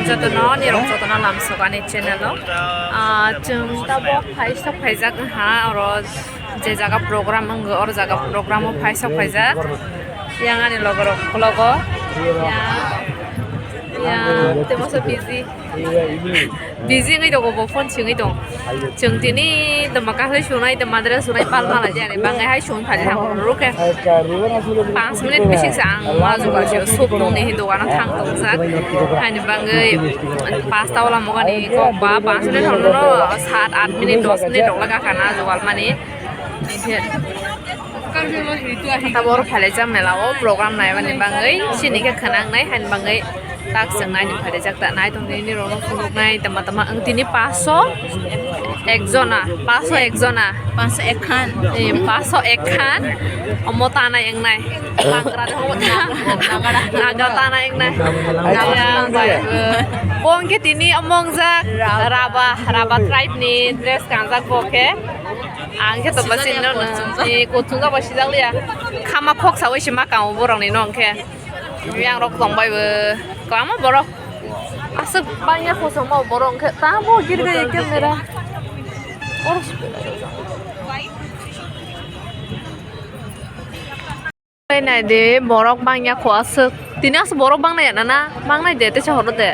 जतनो निरंग जतनो लामसोगानि चैनलो जों दा बहाय सफायजाक हा और जे जागा प्रोग्राम अंगो और जागा प्रोग्राम फाय सफायजाक yang ani logo ya temo so busy ngai dong bo phone singai dong जों दिनै दमाका है सुनाय दमाद्रा सुनाय पालमा ला जाने बाङाय हाय सुन फाजि थां रुके 5 मिनिट बेसिक आं मा जुगासियो सब दं नि दगाना थां दं जाक हानि बाङै 5 तावला मगानि को बा 5 मिनिट हरनो 7 8 मिनिट 10 मिनिट दंला गाखाना जुगाल माने tabor phale jam melao program nai bani bangai sini ke khanang nai han bangai tak sang nai ni phale jak ta nai tong ni ro phuluk nai tama tama ang tini 500 ekjona 500 ekjona 500 ekhan 500 ekhan omota nai eng nai Nagara Nagara ta nai eng nai bong ke tini omong jak raba tribe ni dress kanjak boke ang ke to basin no ni kotung ga basi jak lia khama khok sawi sima ka borong ni nong ke yang rok tong bai be kama borok asuk banyak kosong mau borong ke ta bo gir ga ke mera or này để borok banyak ko asuk tini as borok bang na na bang na de te chhor de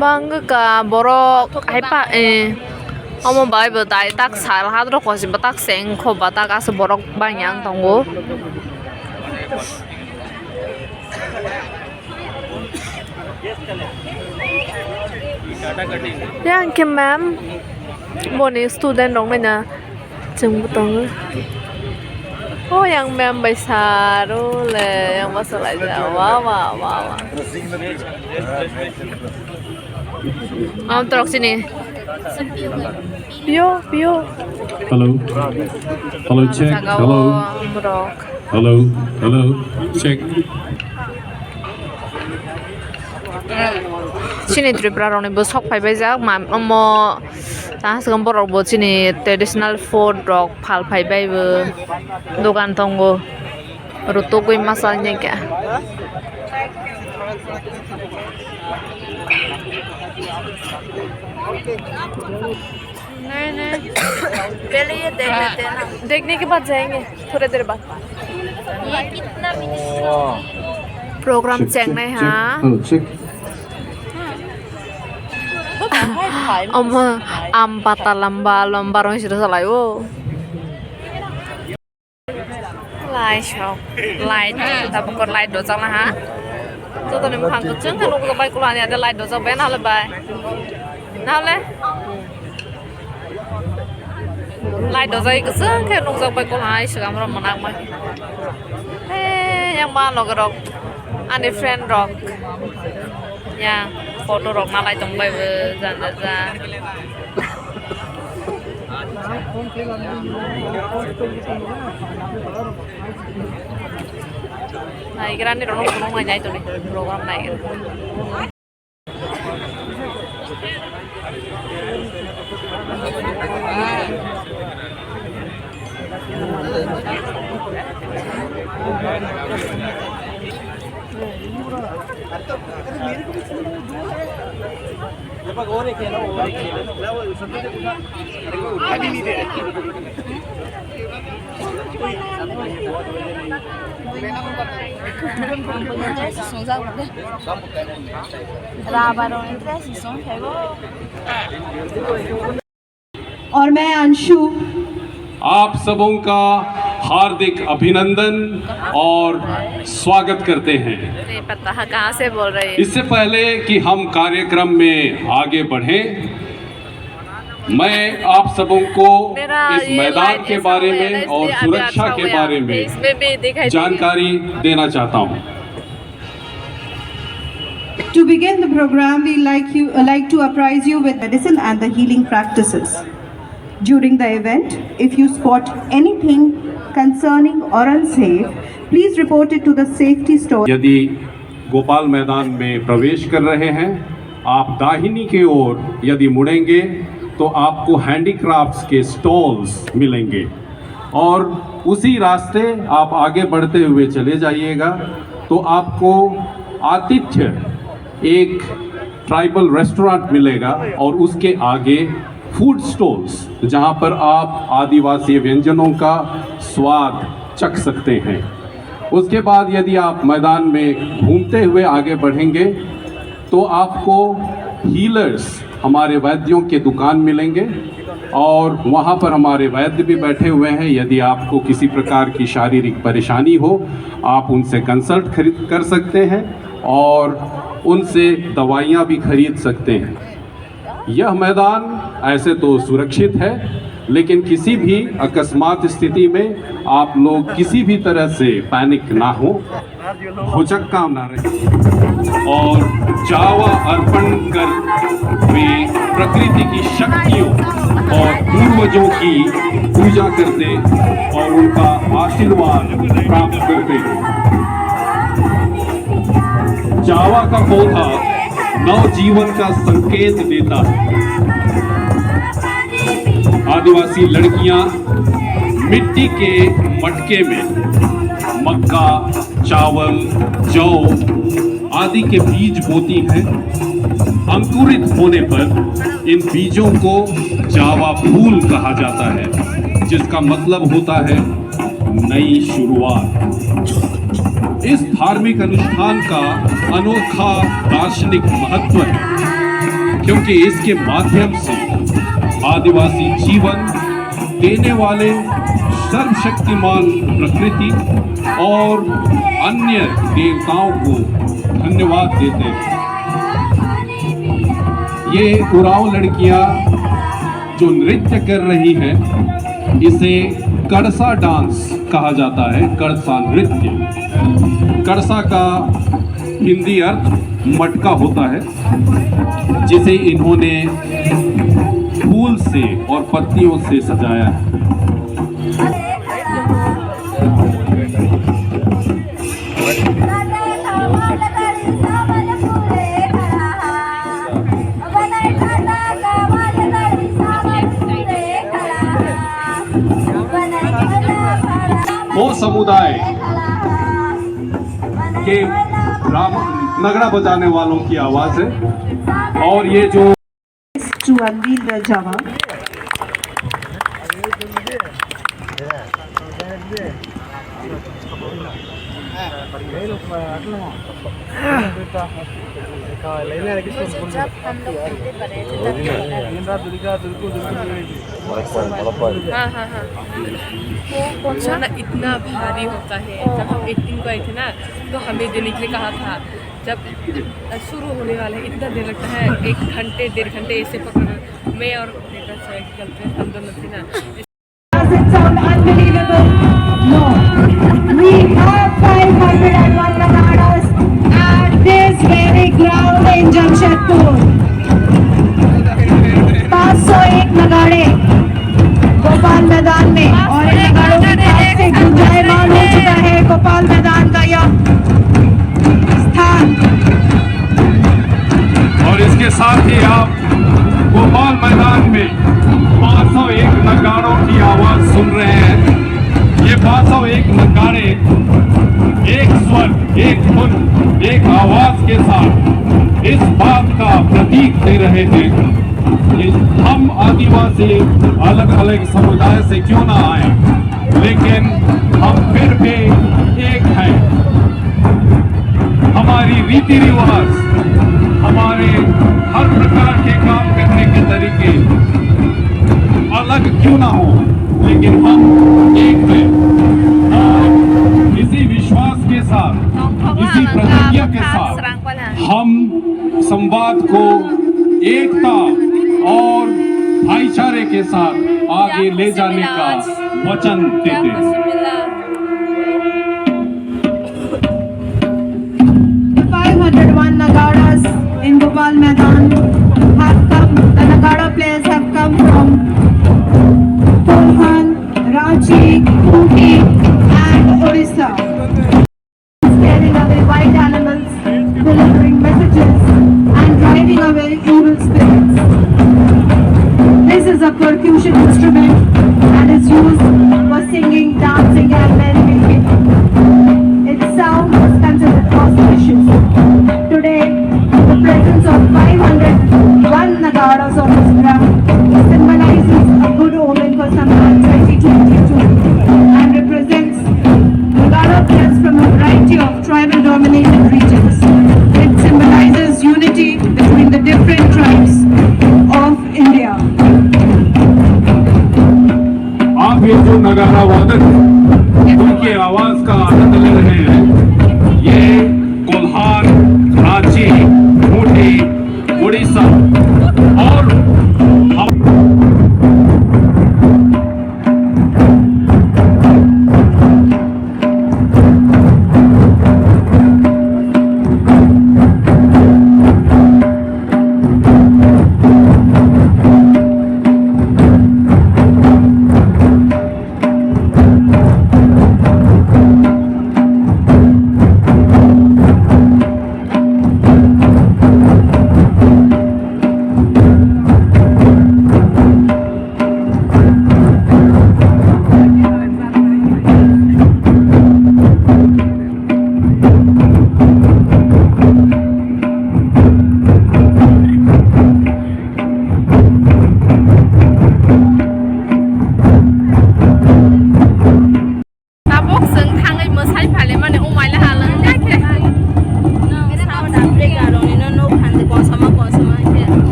bang ka borok ai pa Omo bai bo dai tak sal hadro ko si batak seng kho batak as borok banyang tongo yang ke ma'am boni student dong na chung butong oh yang ma'am bai saru le yang masalai ja wa trok sini Pio. Hello, check. Hello, check. Sini tripura rong ni busok pai bai jak mo ta sagam borok bo sini traditional food rok phal pai bai bo dogan tongo ruto goi masal nyeka नहीं पहले ये देख लेते हैं ना देखने के बाद जाएंगे थोड़ी देर बाद ये कितना प्रोग्राम चेक नहीं हाँ am pata lomba orang sudah salah yo light kita bukan light dosang lah ha tuh tadi muka kucing kan nunggu sampai kulanya ada light dosang ben hal lebay Nale Lai do zai keseng ke nung sampai kulai segam rom menang mah yang mana lo gerok ane friend rock yang foto rock nalai tong bai zan Nah, kira ni orang kunung aja itu nih program naik. और मैं अंशु आप सबों का हार्दिक अभिनंदन और स्वागत करते हैं। नहीं पता है कहाँ से बोल रहे हैं। इससे पहले कि हम कार्यक्रम में आगे बढ़ें, मैं आप सबों को इस मैदान के बारे में और सुरक्षा के बारे में जानकारी देना चाहता हूं। To begin the program, we like to apprise you with medicine and the healing practices. During the event, if you spot anything concerning or unsafe, please report it to the safety store. यदि गोपाल मैदान में प्रवेश कर रहे हैं, आप दाहिनी की ओर यदि मुड़ेंगे तो आपको हैंडीक्राफ्ट्स के स्टॉल्स मिलेंगे और उसी रास्ते आप आगे बढ़ते हुए चले जाइएगा तो आपको आतिथ्य एक ट्राइबल रेस्टोरेंट मिलेगा और उसके आगे फूड स्टॉल्स जहां पर आप आदिवासी व्यंजनों का स्वाद चख सकते हैं। उसके बाद यदि आप मैदान में घूमते हुए आगे बढ़ेंगे तो आपको हीलर्स हमारे वैद्यों के दुकान मिलेंगे और वहाँ पर हमारे वैद्य भी बैठे हुए हैं। यदि आपको किसी प्रकार की शारीरिक परेशानी हो आप उनसे कंसल्ट खरीद कर सकते हैं और उनसे दवाइयाँ भी खरीद सकते हैं। यह मैदान ऐसे तो सुरक्षित है, लेकिन किसी भी अकस्मात स्थिति में आप लोग किसी भी तरह से पैनिक ना हो, भुचक्का ना रहे और जावा अर्पण कर वे प्रकृति की शक्तियों और पूर्वजों की पूजा करते और उनका आशीर्वाद प्राप्त करते हैं। जावा का पौधा नवजीवन का संकेत देता है। आदिवासी लड़कियां मिट्टी के मटके में मक्का, चावल, जौ आदि के बीज बोती हैं। अंकुरित होने पर इन बीजों को जावा फूल कहा जाता है, जिसका मतलब होता है नई शुरुआत। इस धार्मिक अनुष्ठान का अनोखा दार्शनिक महत्व है, क्योंकि इसके माध्यम से आदिवासी जीवन देने वाले सर्वशक्तिमान प्रकृति और अन्य देवताओं को धन्यवाद देते हैं। ये उरांव लड़कियां जो नृत्य कर रही हैं, इसे कड़सा डांस कहा जाता है, कड़सा नृत्य। कड़सा का हिंदी अर्थ मटका होता है, जिसे इन्होंने फूल से और पत्तियों से सजाया है। वो समुदाय के नगड़ा बजाने वालों की आवाज है और ये जो to unveil the Java. खाना इतना भारी होता है। जब हम 18 को आए थे ना, तो हमें देने के लिए कहा था। जब शुरू होने वाला है इतना देर लगता है, 1 घंटे 1.5 घंटे ऐसे पकड़। मैं और गर्लफ्रेंड हम दोनों थे ना। Does it sound unbelievable? No. We have 501 Nagaras at this very ground in Jamshedpur. 501 नगाड़े गोपाल मैदान में और इन नगाड़ों के पास से गुंजायमान हो चुका है गोपाल मैदान का यह स्थान। और इसके साथ ही आप गोपाल मैदान में 501 नगाड़ों की आवाज सुन रहे हैं। ये 501 नगाड़े एक स्वर, एक धुन, एक आवाज के साथ इस बात का प्रतीक दे रहे थे कि हम आदिवासी अलग अलग समुदाय से क्यों ना आए, लेकिन हम फिर भी एक हैं। हमारी रीति रिवाज, हमारे हर प्रकार के काम करने के तरीके अलग क्यों ना हो, लेकिन हम एक हैं। और इसी विश्वास के साथ, इसी प्रतिज्ञा के साथ हम संवाद को एकता और भाईचारे के साथ आगे ले जाने का वचन देते हैं। 501 Nagaras in Gopal Maidan have come. The Nagara players have come from Khumbar, Ranchi, Kwlwi and Odisha. Scaring away wild animals, delivering messages and driving away evil spirits. This is a percussion instrument that is used for singing, dancing and merrymaking. Its sound is considered auspicious. the presence of 501 Nagaras on this ground symbolizes a good omen for Sampan 2022 and represents Nagara players from a variety of tribal dominated regions. It symbolizes unity between the different tribes of India. आप ये जो नगारा वादक उनकी आवाज का आनंद ले रहे हैं, ये कोल्हार, रांची, खूंटी, उड़ीसा और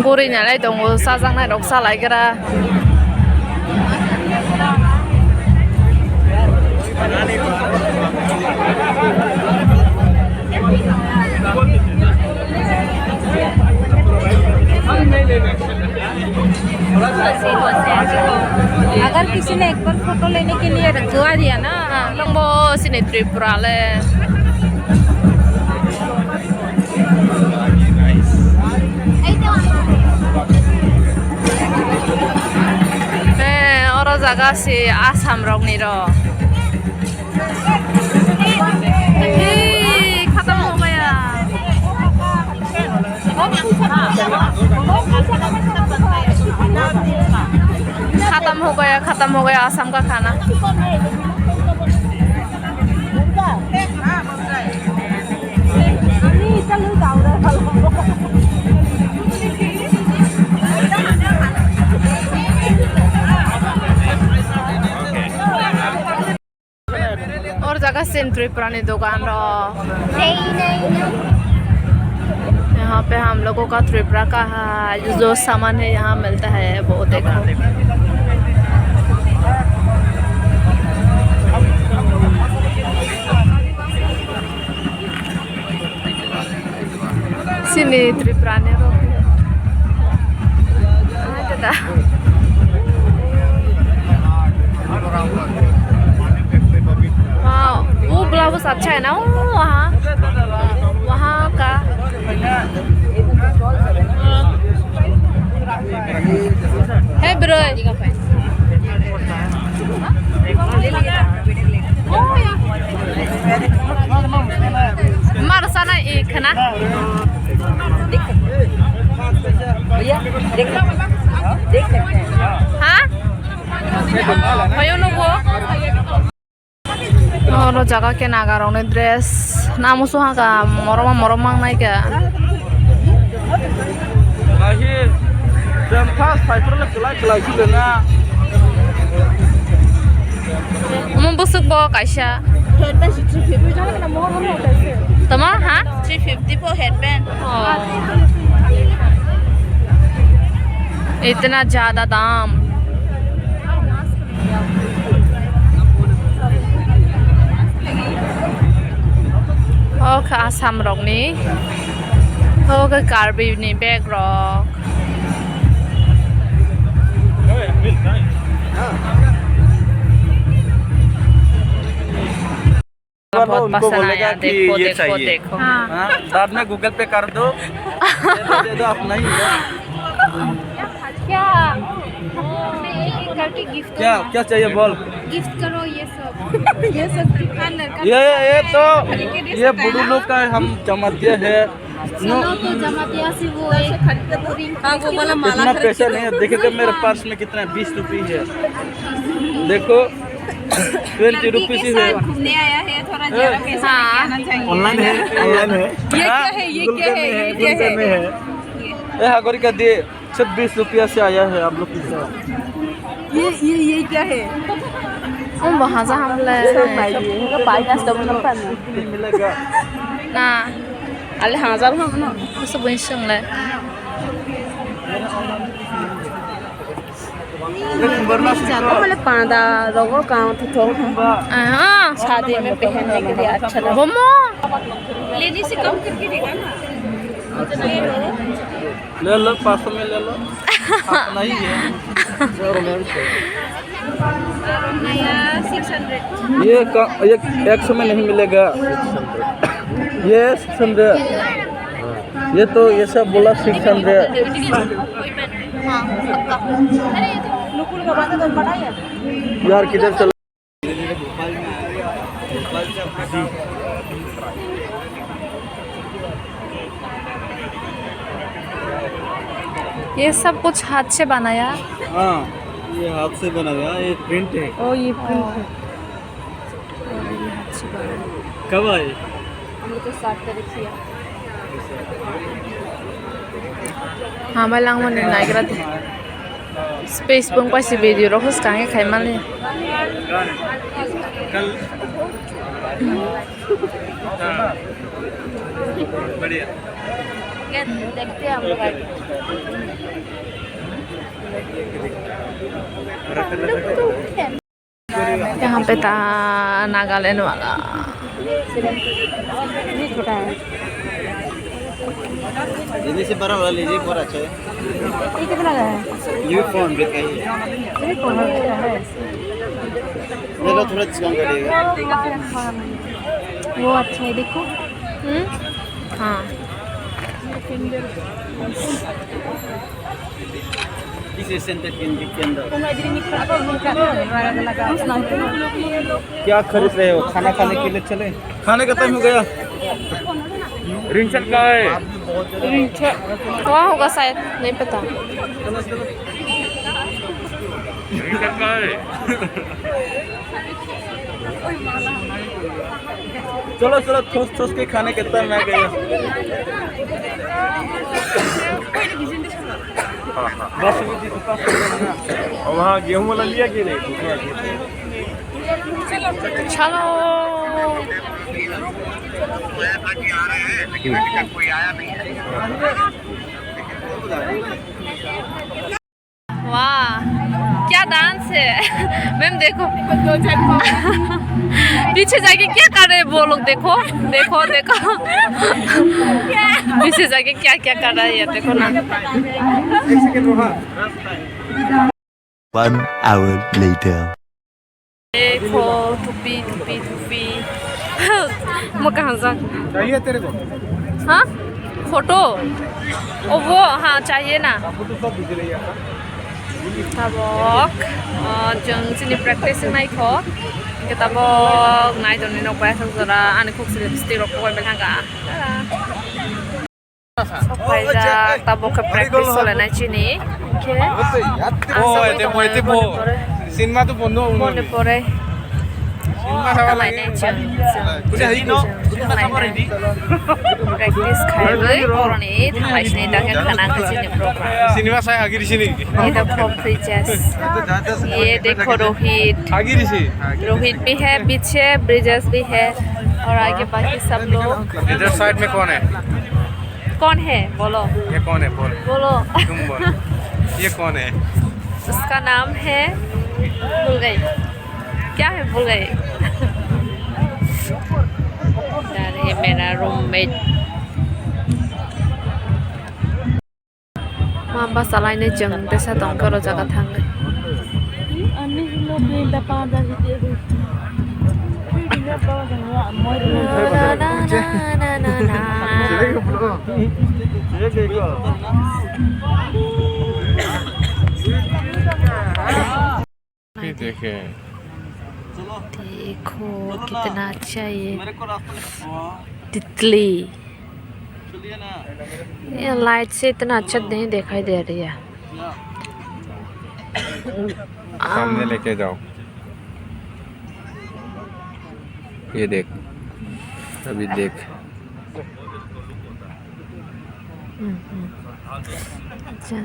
Gurinya lai dong sazang nai rok salai kira. अगर किसी ने एक बार फोटो लेने के लिए रखवा दिया ना लंबो सिने त्रिपुरा ले. और जगह से आसाम रोकनी रो खत्म हो गया. खत्म हो गया आसाम का खाना. और जगह सेंट्री पुरानी दुकान रो. यहाँ पे हम लोगों का त्रिपुरा का जो सामान है यहाँ मिलता है वो देखो. Sini Triprane ro. Ada dah. अच्छा है ना वहाँ का है ब्रो मार sana ikan ah हाँ भयो नगो और जगह के नागारा ने ड्रेस नाम उसो हाँ का मरोमा नहीं क्या busuk bo kaisa tama ha 350 po headband इतना ज्यादा दाम ओके आसाम रंगनी ओके कार्बी नि बैग रक बहुत पसंद आया देखो देखो देखो बाद में गूगल पे कर दो दे दो अपना ही क्या करके गिफ्ट क्या क्या चाहिए बोल गिफ्ट करो ये सब दुकान लड़का ये तो ये बुढ़ू लोग का हम जमातिया है सुनो तो जमातिया से वो खरीदते तो रिंग वो वाला माला इतना पैसा नहीं है देखिए मेरे पर्स में कितना 20 रुपये है देखो 20 रुपीज ही है घूमने आया है थोड़ा ज्यादा पैसा आना चाहिए ऑनलाइन है ये क्या है ये क्या है ये क्या है ये हागोरी का दिए 26 रुपया से आया है आप लोग के साथ ये क्या है वहाँ से हम ले मिलेगा ना अल्ले हजार हम ना उसे बंशंग ले पांदा रोगो काम तो शादी में पहनने के लिए अच्छा लगता वो लेने से कम करके देगा ना ले लो 500 में ले लो अपना ही है नया 600 ये 100 में नहीं मिलेगा ये 600 ये तो ये सब बोला 600 यार किधर चला ये सब कुछ हाथ से बनाया हाँ ये हाथ से बनाया ये प्रिंट है ओ ये प्रिंट है कब आए तो 7 तारीख से हाँ मैं लांग मन नागरा दे स्पेस पंग पासी वीडियो रखो स्कांगे खाई माले कल बढ़िया देखते हैं हम लोग यहाँ पे था नागालैंड वाला छोटा है दीदी से बड़ा वाला लीजिए बहुत अच्छा है ये कितना का है ये फोन भी है ये कौन है ले लो थोड़ा डिस्काउंट करिएगा वो अच्छा है देखो हाँ इस सेंटर के अंदर क्या खरीद रहे हो खाना खाने के लिए चले खाने का टाइम हो गया रिंचन का है वहाँ होगा शायद नहीं पता रिंचन का है चलो चलो ठोस ठोस के खाने के टाइम आ गया वहाँ गेहूं वाला लिया कि नहीं चलो वाह क्या डांस है मैम देखो पीछे जाके क्या कर रहे हैं वो लोग देखो देखो देखो पीछे जाके क्या क्या कर रहा है ये देखो ना 1 hour later देखो टुपी टुपी टुपी मैं कहाँ जा चाहिए तेरे को हाँ फोटो ओ वो हाँ चाहिए ना tabok jeng sini practice naik kok kita tabok naik doni nok bayar sensora ane kok lipstick rok kok belakang ka sampai tabok ke practice oleh naik sini oke oh itu bo sinma tuh bondo boleh boleh sinma sama lain lagi jeng udah ini practice खाए और नहीं Thai sini dah kan खाना ke sini program sinma saya lagi di sini ये देखो bridges ये देखो lagi di sini Rohit भी है पीछे ब्रिजेस भी है और आगे बाकी सब लोग इधर साइड में कौन है बोलो ये कौन है बोलो तुम बोलो ये कौन है उसका नाम है भूल गई क्या है भूल गई ये मेरा roommate Mamba salai ne jeng desa tongkaro jaga thangai. Ani hilo beda pada gitu. Beda pada moi देखे देखो कितना अच्छा ये तितली ये लाइट से इतना अच्छा नहीं दिखाई दे रही है सामने लेके जाओ ये देख अभी देख अच्छा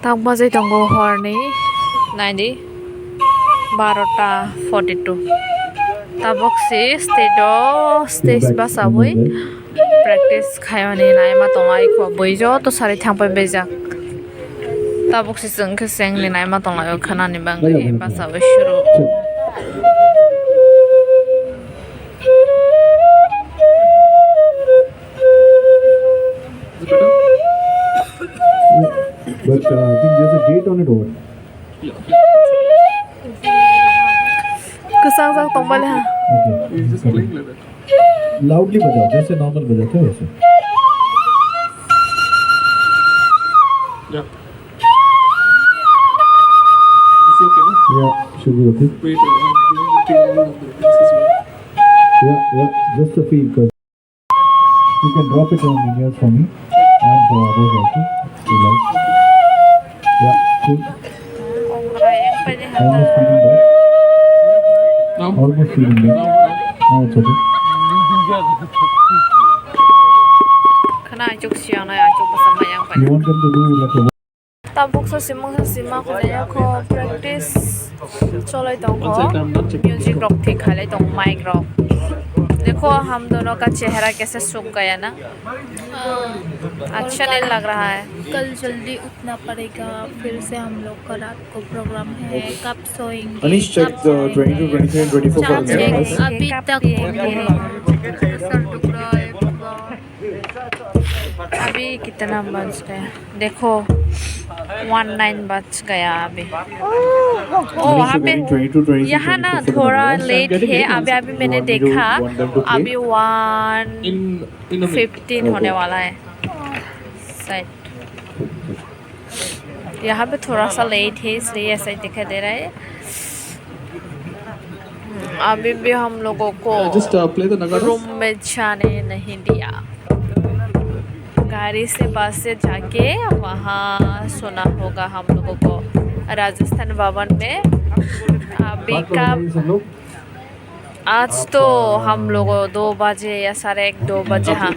Tak bazai tunggu horny 90 12:42 tabok si stage basabui practice khayani nai ma tongai ko boijo to sari thangpai bejak tabok si jeng kheseng ni nai ma tongai khana ni bangai basabui shuru But I think there's a gate on it over. kusang sang tongbal ha Okay. Loudly बजाओ जैसे normal बजाते हो वैसे. Yeah, should be okay. Yeah, just a feel, cause you can drop it on in ears for me and those also. You like? Yeah, cool. Almost feeling that. Almost feeling that. No, it's okay. khana chuk siang na ya chuk basama yang pa You want them to do like a tabok sa sima ko ya ko practice cholai tong ko music rock thi khale tong mic rock देखो हम दोनों का चेहरा कैसे सूख गया ना अच्छा नहीं लग रहा है कल जल्दी उठना पड़ेगा फिर से हम लोग का रात को प्रोग्राम है कब सोएंगे Anish, check the 22, 23 and 24 for the house. अभी तक अभी कितना बज गया देखो 19 बज गया अभी ओ वहाँ पे यहाँ ना थोड़ा लेट है अभी मैंने देखा अभी 1:15 होने वाला है शायद यहाँ पे थोड़ा सा लेट है इसलिए ऐसा ही दिखाई दे रहा है अभी भी हम लोगों को रूम में जाने नहीं दिया गाड़ी से बस से जाके वहाँ सोना होगा हम लोगों को राजस्थान भवन में अभी का आज तो हम लोग 2 बजे या 1:30-2 बजे हाँ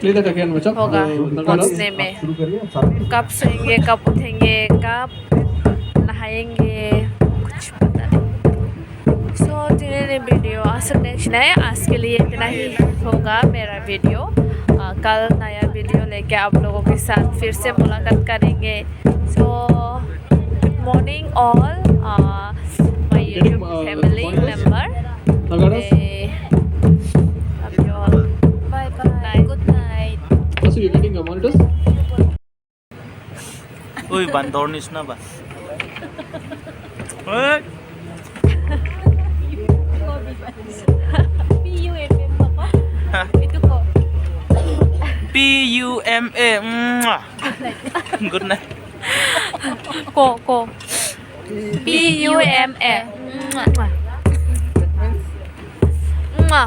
होगा पहुँचने में कब सोएंगे कब उठेंगे कब नहाएंगे कुछ पता नहीं सो धीरे मैंने वीडियो आज नेक्स्ट है, आज के लिए इतना ही होगा मेरा वीडियो। कल नया वीडियो लेके आप लोगों के साथ फिर से मुलाकात करेंगे। So good morning all my YouTube family member. Love you all. Bye bye. Good night. Also, you're getting your monitors? Uy, bandornis na ba? PUMM ako. Ito po. PUMA. Good night. Ko PUMA.